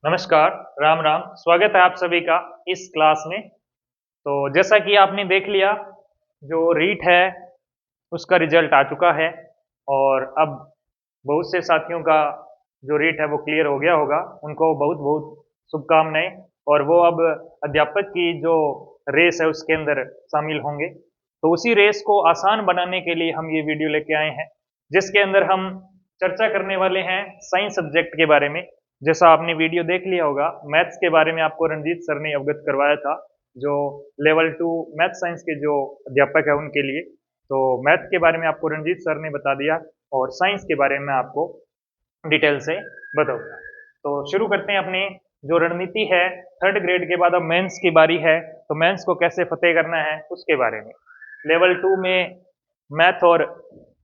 नमस्कार, राम राम। स्वागत है आप सभी का इस क्लास में। तो जैसा कि आपने देख लिया, जो रीट है उसका रिजल्ट आ चुका है और अब बहुत से साथियों का जो रीट है वो क्लियर हो गया होगा। उनको बहुत बहुत शुभकामनाएं। और वो अब अध्यापक की जो रेस है उसके अंदर शामिल होंगे। तो उसी रेस को आसान बनाने के लिए हम ये वीडियो लेके आए हैं, जिसके अंदर हम चर्चा करने वाले हैं साइंस सब्जेक्ट के बारे में। जैसा आपने वीडियो देख लिया होगा, मैथ्स के बारे में आपको रंजीत सर ने अवगत करवाया था, जो लेवल 2 मैथ साइंस के जो अध्यापक है उनके लिए। तो मैथ के बारे में आपको रंजीत सर ने बता दिया और साइंस के बारे में आपको डिटेल से बताऊंगा। तो शुरू करते हैं अपनी जो रणनीति है। थर्ड ग्रेड के बाद अब मेंस की बारी है, तो मेंस को कैसे फतेह करना है उसके बारे में। लेवल 2 में मैथ और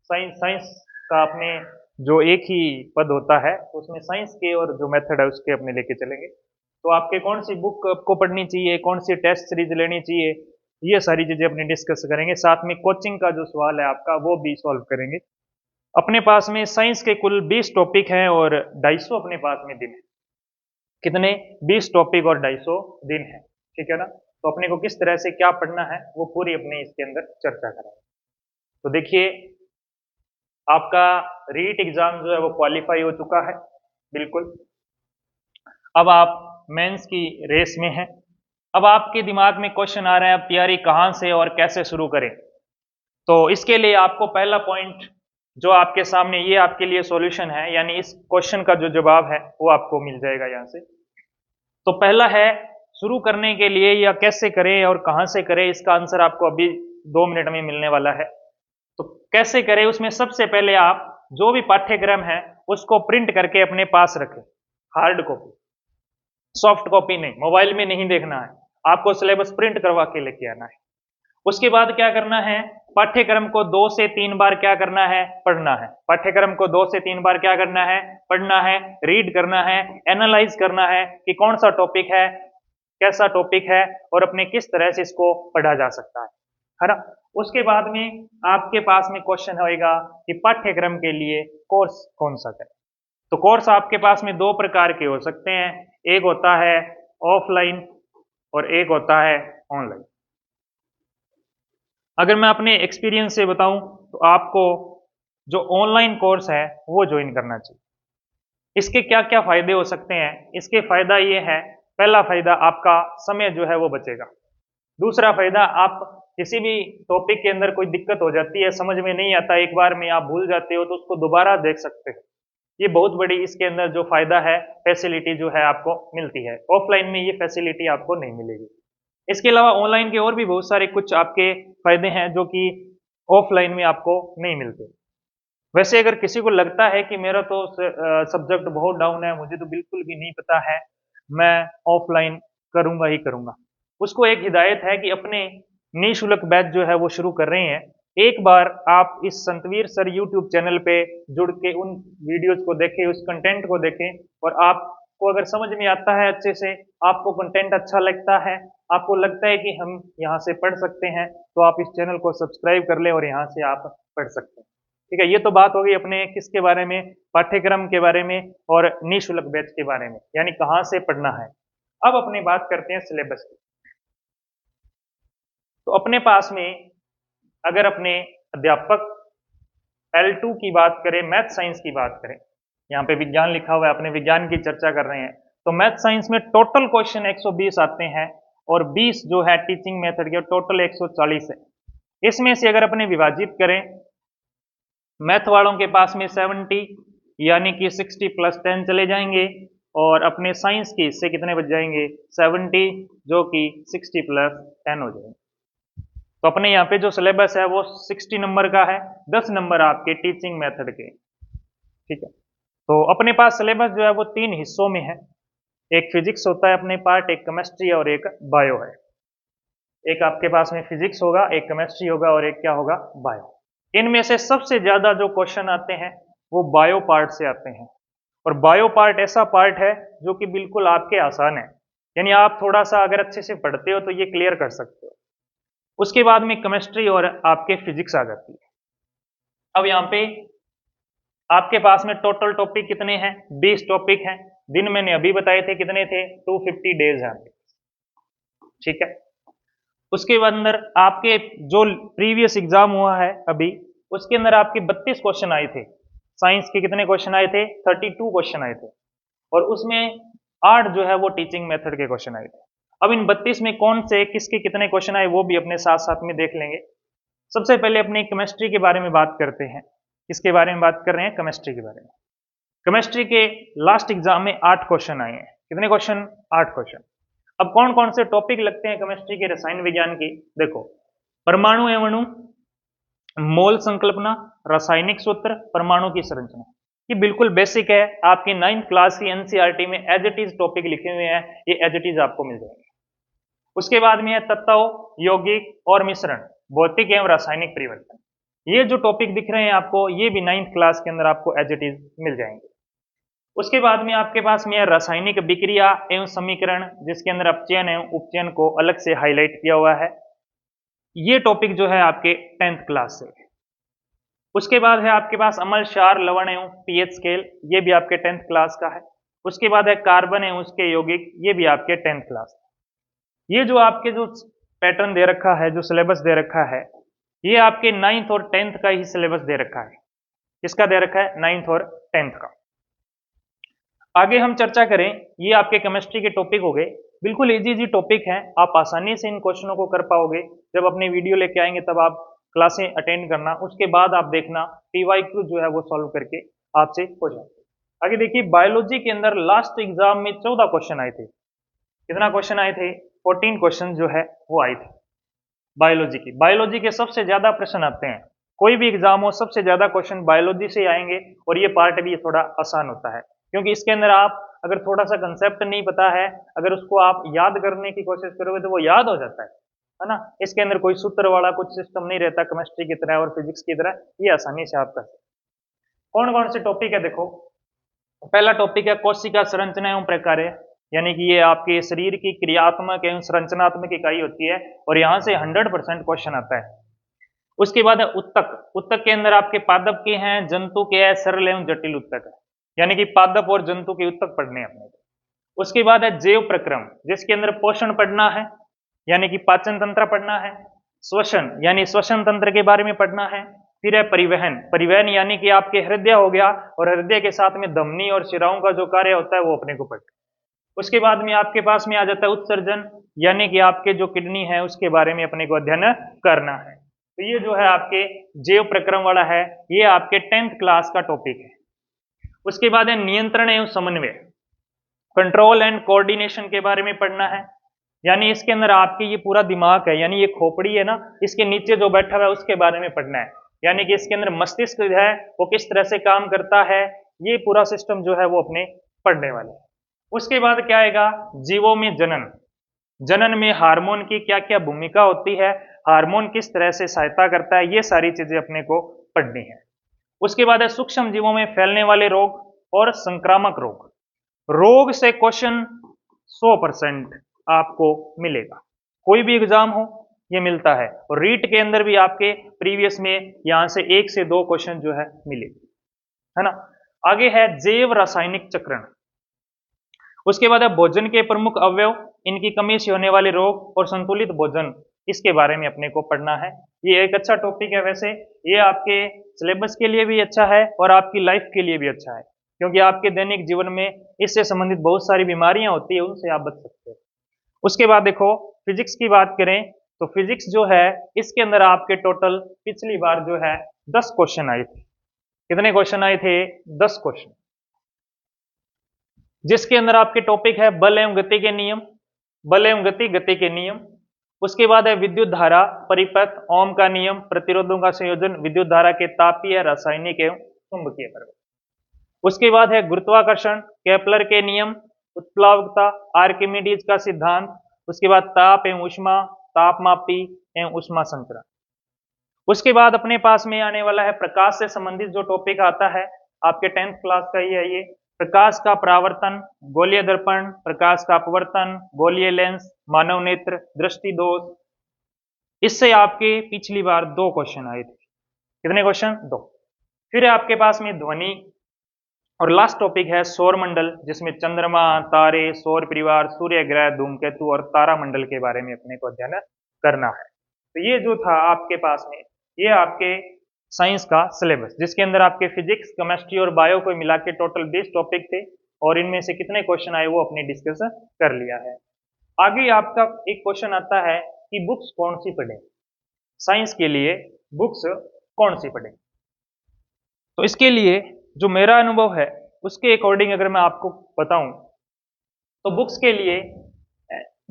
साइंस साइंस का अपने जो एक ही पद होता है, तो उसमें साइंस के और जो मेथड है उसके अपने लेके चलेंगे। तो आपके कौन सी बुक आपको पढ़नी चाहिए, कौन सी टेस्ट सीरीज लेनी चाहिए, ये सारी चीजें अपनी डिस्कस करेंगे। साथ में कोचिंग का जो सवाल है आपका वो भी सॉल्व करेंगे। अपने पास में साइंस के कुल 20 टॉपिक हैं और 250 अपने पास में दिन है। कितने? 20 टॉपिक और 250 दिन है। ठीक है ना? तो अपने को किस तरह से क्या पढ़ना है वो पूरी अपने इसके अंदर चर्चा करेंगे। तो देखिए, आपका रीट एग्जाम जो है वो क्वालिफाई हो चुका है, बिल्कुल। अब आप मेंस की रेस में हैं। अब आपके दिमाग में क्वेश्चन आ रहा है, अब तैयारी कहाँ से और कैसे शुरू करें। तो इसके लिए आपको पहला पॉइंट जो आपके सामने, ये आपके लिए सॉल्यूशन है, यानी इस क्वेश्चन का जो जवाब है वो आपको मिल जाएगा यहाँ से। तो पहला है, शुरू करने के लिए या कैसे करें और कहाँ से करें, इसका आंसर आपको अभी 2 मिनट में मिलने वाला है। तो कैसे करें, उसमें सबसे पहले आप जो भी पाठ्यक्रम है उसको प्रिंट करके अपने पास रखें। हार्ड कॉपी, सॉफ्ट कॉपी नहीं, मोबाइल में नहीं देखना है, आपको सिलेबस प्रिंट करवा के लेके आना है। उसके बाद क्या करना है, पाठ्यक्रम को 2 से 3 बार क्या करना है, पढ़ना है। पाठ्यक्रम को 2 से 3 बार क्या करना है, पढ़ना है, रीड करना है, एनालाइज करना है कि कौन सा टॉपिक है, कैसा टॉपिक है और अपने किस तरह से इसको पढ़ा जा सकता है ना। उसके बाद में आपके पास में क्वेश्चन होएगा कि पाठ्यक्रम के लिए कोर्स कौन सा करें। तो कोर्स आपके पास में 2 प्रकार के हो सकते हैं, एक होता है ऑफलाइन और एक होता है ऑनलाइन। अगर मैं अपने एक्सपीरियंस से बताऊं तो आपको जो ऑनलाइन कोर्स है वो ज्वाइन करना चाहिए। इसके क्या क्या फायदे हो सकते हैं, इसके फायदा ये है, पहला फायदा आपका समय जो है वो बचेगा। दूसरा फायदा, आप किसी भी टॉपिक के अंदर कोई दिक्कत हो जाती है, समझ में नहीं आता, एक बार में आप भूल जाते हो, तो उसको दोबारा देख सकते हो। ये बहुत बड़ी इसके अंदर जो फायदा है, फैसिलिटी जो है आपको मिलती है। ऑफलाइन में ये फैसिलिटी आपको नहीं मिलेगी। इसके अलावा ऑनलाइन के और भी बहुत सारे कुछ आपके फायदे हैं जो कि ऑफलाइन में आपको नहीं मिलते। वैसे अगर किसी को लगता है कि मेरा तो सब्जेक्ट बहुत डाउन है, मुझे तो बिल्कुल भी नहीं पता है, मैं ऑफलाइन करूंगा ही करूंगा, उसको एक हिदायत है कि अपने निःशुल्क बैच जो है वो शुरू कर रहे हैं। एक बार आप इस संतवीर सर यूट्यूब चैनल पे जुड़ के उन वीडियोज को देखें, उस कंटेंट को देखें, और आपको अगर समझ में आता है अच्छे से, आपको कंटेंट अच्छा लगता है, आपको लगता है कि हम यहाँ से पढ़ सकते हैं, तो आप इस चैनल को सब्सक्राइब कर लें और यहाँ से आप पढ़ सकते हैं। ठीक है, ये तो बात हो गई अपने किसके बारे में, पाठ्यक्रम के बारे में और निःशुल्क बैच के बारे में, यानी कहाँ से पढ़ना है। अब अपनी बात करते हैं सिलेबस की। तो अपने पास में अगर अपने अध्यापक L2 की बात करें, मैथ साइंस की बात करें, यहाँ पे विज्ञान लिखा हुआ है, अपने विज्ञान की चर्चा कर रहे हैं, तो मैथ साइंस में टोटल क्वेश्चन 120 आते हैं और 20 जो है टीचिंग मेथड के, टोटल 140 है। इसमें से अगर अपने विभाजित करें, मैथ वालों के पास में 70, यानी कि 60 + 10 चले जाएंगे, और अपने साइंस की इससे कितने बच जाएंगे, 70, जो कि 60 + 10 हो जाएंगे। तो अपने यहाँ पे जो सिलेबस है वो 60 नंबर का है, 10 नंबर आपके टीचिंग मेथड के। ठीक है, तो अपने पास सिलेबस जो है वो 3 हिस्सों में है। एक फिजिक्स होता है अपने पार्ट, एक केमिस्ट्री और एक बायो है। एक आपके पास में फिजिक्स होगा, एक केमिस्ट्री होगा और एक क्या होगा, बायो। इनमें से सबसे ज्यादा जो क्वेश्चन आते हैं वो बायो पार्ट से आते हैं। और बायो पार्ट ऐसा पार्ट है जो कि बिल्कुल आपके आसान है, यानी आप थोड़ा सा अगर अच्छे से पढ़ते हो तो ये क्लियर कर सकते हो। उसके बाद में केमिस्ट्री और आपके फिजिक्स आ जाती है। अब यहाँ पे आपके पास में टोटल टॉपिक कितने हैं, 20 टॉपिक हैं। दिन मैंने अभी बताए थे कितने थे, 250 डेज है, ठीक है। उसके बाद अंदर आपके जो प्रीवियस एग्जाम हुआ है अभी, उसके अंदर आपके 32 क्वेश्चन आए थे। साइंस के कितने क्वेश्चन आए थे, 32 क्वेश्चन आए थे, और उसमें 8 जो है वो टीचिंग मेथड के क्वेश्चन आए थे। अब इन 32 में कौन से किसके कितने क्वेश्चन आए वो भी अपने साथ साथ में देख लेंगे। सबसे पहले अपनी केमिस्ट्री के बारे में बात करते हैं। किसके बारे में बात कर रहे हैं, केमिस्ट्री के बारे में। केमिस्ट्री के लास्ट एग्जाम में 8 क्वेश्चन आए हैं। कितने क्वेश्चन, 8 क्वेश्चन। अब कौन कौन से टॉपिक लगते हैं केमिस्ट्री के रसायन विज्ञान की, देखो, परमाणु एवं अणु, मोल संकल्पना, रासायनिक सूत्र, परमाणु की संरचना। ये बिल्कुल बेसिक है, आपकी 9th क्लास की एनसीईआरटी में एज इट इज टॉपिक लिखे हुए हैं, ये एज इट इज आपको मिल जाएंगे। उसके बाद में है तत्व, यौगिक और मिश्रण, भौतिक एवं रासायनिक परिवर्तन। ये जो टॉपिक दिख रहे हैं आपको, ये भी 9th क्लास के अंदर आपको एज इट इज मिल जाएंगे। उसके बाद में आपके पास में है रासायनिक विक्रिया एवं समीकरण, जिसके अंदर अपचयन एवं उपचयन को अलग से हाईलाइट किया हुआ है। ये टॉपिक जो है आपके 10th क्लास से। उसके बाद है आपके पास अम्ल, क्षार, लवण एवं पीएच स्केल, ये भी आपके 10th क्लास का है। उसके बाद है कार्बन एवं उसके यौगिक, ये भी आपके 10th क्लास। ये जो आपके जो पैटर्न दे रखा है, जो सिलेबस दे रखा है, ये आपके 9th और 10th का ही सिलेबस दे रखा है। किसका दे रखा है, 9th और 10th का। आगे हम चर्चा करें, ये आपके केमिस्ट्री के टॉपिक हो गए, बिल्कुल इजी टॉपिक हैं, आप आसानी से इन क्वेश्चनों को कर पाओगे। जब अपनी वीडियो लेके आएंगे तब आप क्लासें अटेंड करना, उसके बाद आप देखना पीवाईक्यू जो है वो सॉल्व करके आपसे हो जाएंगे। आगे देखिए, बायोलॉजी के अंदर लास्ट एग्जाम में 14 क्वेश्चन आए थे। कितना क्वेश्चन आए थे, 14 क्वेश्चन जो है वो आए थे बायोलॉजी की। बायोलॉजी के सबसे ज्यादा प्रश्न आते हैं, कोई भी एग्जाम हो सबसे ज्यादा क्वेश्चन बायोलॉजी से आएंगे, और ये पार्ट भी थोड़ा आसान होता है, क्योंकि इसके अंदर आप अगर थोड़ा सा कंसेप्ट नहीं पता है, अगर उसको आप याद करने की कोशिश करोगे तो वो याद हो जाता है ना। इसके अंदर कोई सूत्र वाला कुछ सिस्टम नहीं रहता केमिस्ट्री की तरह और फिजिक्स की तरह, ये आसानी से आप कर सकते। कौन कौन से टॉपिक है, देखो, पहला टॉपिक है कोशिका संरचना एवं प्रकार्य, यानी कि ये आपके शरीर की क्रियात्मक एवं संरचनात्मक इकाई होती है, और यहाँ से 100% क्वेश्चन आता है। उसके बाद है उत्तक। उत्तक के अंदर आपके पादप के हैं, जंतु के हैं, सरल एवं जटिल उत्तक है, यानी कि पादप और जंतु के उत्तक पढ़ने अपने को। उसके बाद है जैव प्रक्रम, जिसके अंदर पोषण पढ़ना है, यानी कि पाचन तंत्र पढ़ना है। श्वसन यानी श्वसन तंत्र के बारे में पढ़ना है। फिर है परिवहन। परिवहन यानी कि आपके हृदय हो गया, और हृदय के साथ में धमनी और शिराओं का जो कार्य होता है वो अपने को पढ़ना। उसके बाद में आपके पास में आ जाता है उत्सर्जन, यानी कि आपके जो किडनी है उसके बारे में अपने को अध्ययन करना है। तो ये जो है आपके जैव प्रक्रम वाला है, ये आपके 10th क्लास का टॉपिक है। उसके बाद है नियंत्रण एवं समन्वय, कंट्रोल एंड कोऑर्डिनेशन के बारे में पढ़ना है, यानी इसके अंदर आपके ये पूरा दिमाग है, यानी ये खोपड़ी है ना, इसके नीचे जो बैठा हुआ है उसके बारे में पढ़ना है, यानी कि इसके अंदर मस्तिष्क जो है वो किस तरह से काम करता है, ये पूरा सिस्टम जो है वो अपने पढ़ने वाले हैं। उसके बाद क्या आएगा, जीवों में जनन। जनन में हार्मोन की क्या क्या भूमिका होती है, हार्मोन किस तरह से सहायता करता है, ये सारी चीजें अपने को पढ़नी है। उसके बाद है सूक्ष्म जीवों में फैलने वाले रोग और संक्रामक रोग। रोग से क्वेश्चन 100% आपको मिलेगा, कोई भी एग्जाम हो ये मिलता है, और रीट के अंदर भी आपके प्रीवियस में यहां से 1 से 2 क्वेश्चन जो है मिलेगी, है ना। आगे है जैव रासायनिक चक्रण। उसके बाद है भोजन के प्रमुख अवयव, इनकी कमी से होने वाले रोग और संतुलित भोजन, इसके बारे में अपने को पढ़ना है। ये एक अच्छा टॉपिक है, वैसे ये आपके सिलेबस के लिए भी अच्छा है और आपकी लाइफ के लिए भी अच्छा है, क्योंकि आपके दैनिक जीवन में इससे संबंधित बहुत सारी बीमारियां होती है, उनसे आप बच सकते हो। उसके बाद देखो, फिजिक्स की बात करें तो फिजिक्स जो है इसके अंदर आपके टोटल पिछली बार जो है 10 क्वेश्चन आए थे। कितने क्वेश्चन आए थे, 10 क्वेश्चन, जिसके अंदर आपके टॉपिक है बल एवं गति के नियम, बल एवं गति के नियम। उसके बाद है विद्युत धारा, परिपथ, ओम का नियम, प्रतिरोधों का संयोजन, विद्युत धारा के तापीय, रासायनिक एवं चुंबकीय प्रभाव। उसके बाद है गुरुत्वाकर्षण, केपलर के नियम, उत्प्लावकता, आर्किमिडीज का सिद्धांत। उसके बाद ताप एवं ऊष्मा, तापमापी एवं ऊष्मा संचरण। उसके बाद अपने पास में आने वाला है प्रकाश से संबंधित जो टॉपिक आता है, आपके 10th क्लास का ही है ये, प्रकाश का परावर्तन, गोलीय दर्पण, प्रकाश का अपवर्तन, गोलीय लेंस, मानव नेत्र, दृष्टि दोष। इससे आपके पिछली बार 2 क्वेश्चन आए थे। कितने क्वेश्चन, 2। फिर आपके पास में ध्वनि, और लास्ट टॉपिक है सौरमंडल, जिसमें चंद्रमा, तारे, सौर परिवार, सूर्य ग्रह, धूमकेतु और तारामंडल के बारे में अपने को अध्ययन करना है। तो ये जो था आपके पास में, ये आपके साइंस का सिलेबस, जिसके अंदर आपके फिजिक्स, केमिस्ट्री और बायो को मिला के टोटल 20 टॉपिक थे, और इनमें से कितने क्वेश्चन आए वो अपने डिस्कस कर लिया है। आगे आपका एक क्वेश्चन आता है कि बुक्स कौन सी पढ़ें, साइंस के लिए बुक्स कौन सी पढ़ें। तो इसके लिए जो मेरा अनुभव है उसके अकॉर्डिंग अगर मैं आपको बताऊं, तो बुक्स के लिए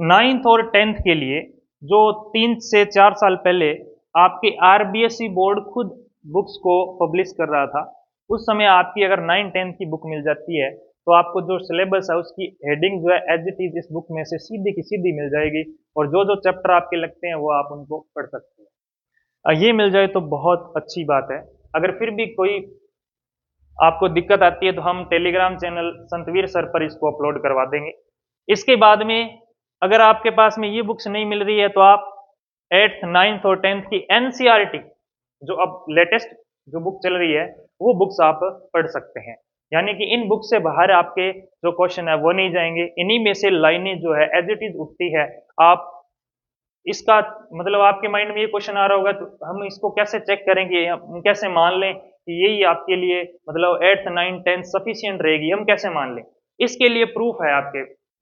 9th और 10th के लिए जो 3 से 4 साल पहले आपके आरबीएसई बोर्ड खुद बुक्स को पब्लिश कर रहा था, उस समय आपकी अगर 9-10 की बुक मिल जाती है तो आपको जो सिलेबस है उसकी हेडिंग जो है एज इट इज इस बुक में से सीधी की सीधी मिल जाएगी, और जो जो चैप्टर आपके लगते हैं वो आप उनको पढ़ सकते हैं। ये मिल जाए तो बहुत अच्छी बात है। अगर फिर भी कोई आपको दिक्कत आती है तो हम टेलीग्राम चैनल संतवीर सर पर इसको अपलोड करवा देंगे। इसके बाद में अगर आपके पास में ये बुक्स नहीं मिल रही है तो आप 8th, 9th और 10th की एनसीईआरटी जो अब लेटेस्ट जो बुक चल रही है वो बुक्स आप पढ़ सकते हैं। यानी कि इन बुक से बाहर आपके जो क्वेश्चन है वो नहीं जाएंगे, इन्हीं में से लाइनें जो है एज इट इज उठती है। आप इसका मतलब आपके माइंड में ये क्वेश्चन आ रहा होगा तो हम इसको कैसे चेक करेंगे, हम कैसे मान लें कि यही आपके लिए मतलब 8th, 9th, 10th सफिशियंट रहेगी, हम कैसे मान लें। इसके लिए प्रूफ है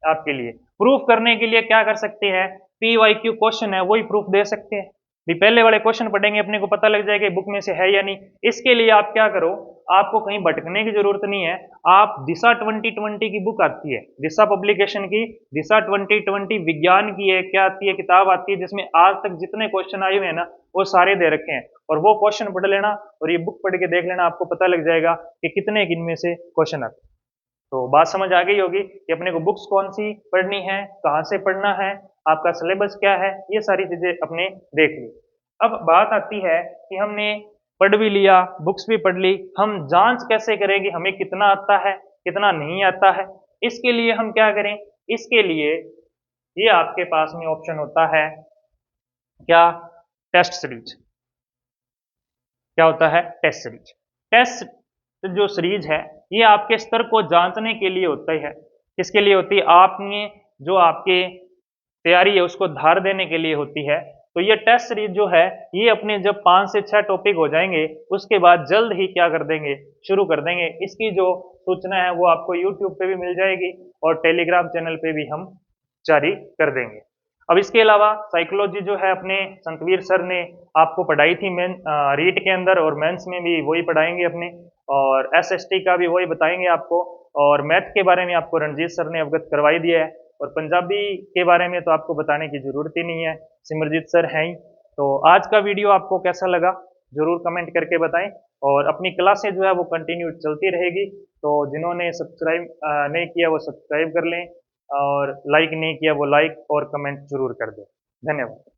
आपके लिए। प्रूफ करने के लिए क्या कर सकते हैं, PYQ क्वेश्चन है वही प्रूफ दे सकते हैं। भी पहले वाले क्वेश्चन पढ़ेंगे अपने को पता लग जाएगा बुक में से है या नहीं। इसके लिए आप क्या करो, आपको कहीं भटकने की जरूरत नहीं है। आप दिशा 2020 की बुक आती है, दिशा पब्लिकेशन की दिशा 2020 विज्ञान की है क्या आती है, किताब आती है जिसमें आज तक जितने क्वेश्चन आए हुए हैं ना वो सारे दे रखे हैं, और वो क्वेश्चन पढ़ लेना और ये बुक पढ़ के देख लेना, आपको पता लग जाएगा कि कितने इनमें से क्वेश्चन आते हैं। तो बात समझ आ गई होगी कि अपने को बुक्स कौन सी पढ़नी है, कहाँ से पढ़ना है, आपका सिलेबस क्या है, ये सारी चीजें अपने देख ली। अब बात आती है कि हमने पढ़ भी लिया, बुक्स भी पढ़ ली, हम जांच कैसे करेंगे हमें कितना आता है कितना नहीं आता है। इसके लिए हम क्या करें, इसके लिए ये आपके पास में ऑप्शन होता है क्या, टेस्ट सीरीज। क्या होता है, टेस्ट सीरीज। टेस्ट जो सीरीज है ये आपके स्तर को जांचने के लिए होता है। किसके लिए होती है, आपने जो आपके तैयारी है उसको धार देने के लिए होती है। तो ये टेस्ट सीरीज जो है ये अपने जब 5 से 6 टॉपिक हो जाएंगे उसके बाद जल्द ही क्या कर देंगे, शुरू कर देंगे। इसकी जो सूचना है वो आपको यूट्यूब पे भी मिल जाएगी और टेलीग्राम चैनल पे भी हम जारी कर देंगे। अब इसके अलावा साइकोलॉजी जो है अपने संतवीर सर ने आपको पढ़ाई थी मेन रीट के अंदर, और मेंस में भी वही पढ़ाएंगे अपने, और एसएसटी का भी वही बताएंगे आपको, और मैथ के बारे में आपको रणजीत सर ने अवगत करवाई दिया है, और पंजाबी के बारे में तो आपको बताने की जरूरत ही नहीं है, सिमरजीत सर हैं ही। तो आज का वीडियो आपको कैसा लगा जरूर कमेंट करके बताएं, और अपनी क्लासें जो है वो कंटिन्यू चलती रहेगी। तो जिन्होंने सब्सक्राइब नहीं किया वो सब्सक्राइब कर लें, और लाइक नहीं किया वो लाइक और कमेंट जरूर कर दें। धन्यवाद।